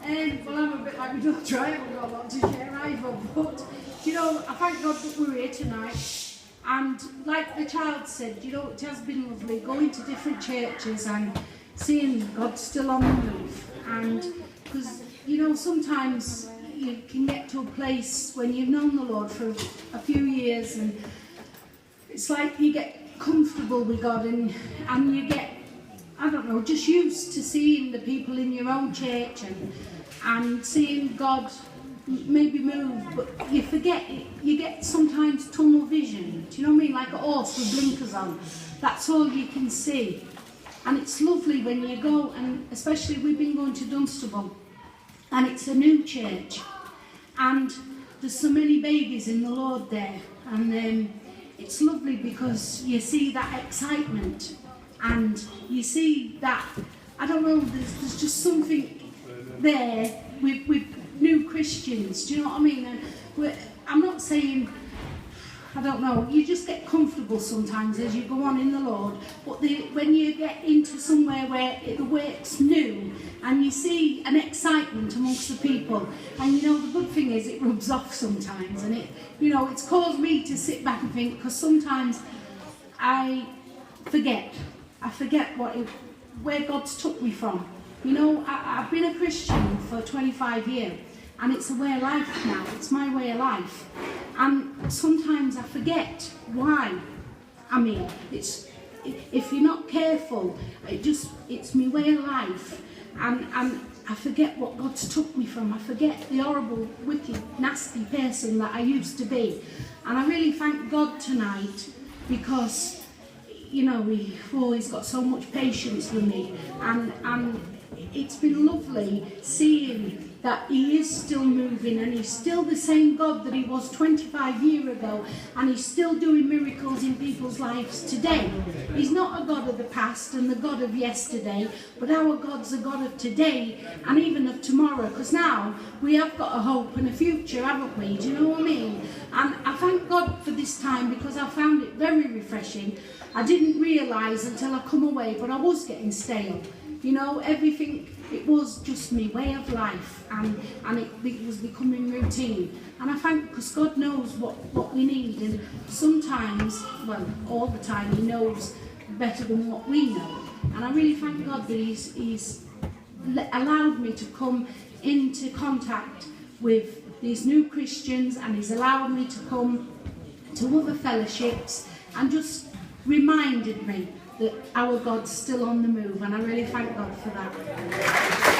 Well, I'm a bit like my daughter. I haven't got a lot to share either. But, you know, I thank God that we're here tonight. And like the child said, you know, it has been lovely going to different churches and seeing God still on the move. And because, you know, sometimes you can get to a place when you've known the Lord for a few years and it's like you get comfortable with God and you get, I don't know, just used to seeing the people in your own church and seeing God maybe move, but you forget it. You get sometimes tunnel vision. Do you know what I mean? Like a horse with blinkers on. That's all you can see. And it's lovely when you go, and especially we've been going to Dunstable, and it's a new church, and there's so many babies in the Lord there, and it's lovely because you see that excitement, and you see that, I don't know, there's just something there with new Christians. Do you know what I mean? And I'm not saying, I don't know, you just get comfortable sometimes as you go on in the Lord, but when you get into somewhere where the work's new and you see an excitement amongst the people, and you know the good thing is it rubs off sometimes, and it's caused me to sit back and think, because sometimes I forget where God's took me from. You know, I've been a Christian for 25 years, and it's a way of life now. It's my way of life. And sometimes I forget why I'm here. If you're not careful, it's my way of life. And I forget what God's took me from. I forget the horrible, wicked, nasty person that I used to be. And I really thank God tonight because, you know, He's always got so much patience with me. And it's been lovely seeing that He is still moving, and He's still the same God that He was 25 years ago, and He's still doing miracles in people's lives today. He's not a God of the past and the God of yesterday, but our God's a God of today and even of tomorrow, because now we have got a hope and a future, haven't we? Do you know what I mean? And I thank God for this time because I found it very refreshing. I didn't realise until I come away, but I was getting stale. You know, everything, it was just my way of life, and it was becoming routine. And I thank, because God knows what we need, and sometimes, well, all the time, He knows better than what we know. And I really thank God that He's allowed me to come into contact with these new Christians, and He's allowed me to come to other fellowships and just reminded me that our God's still on the move, and I really thank God for that.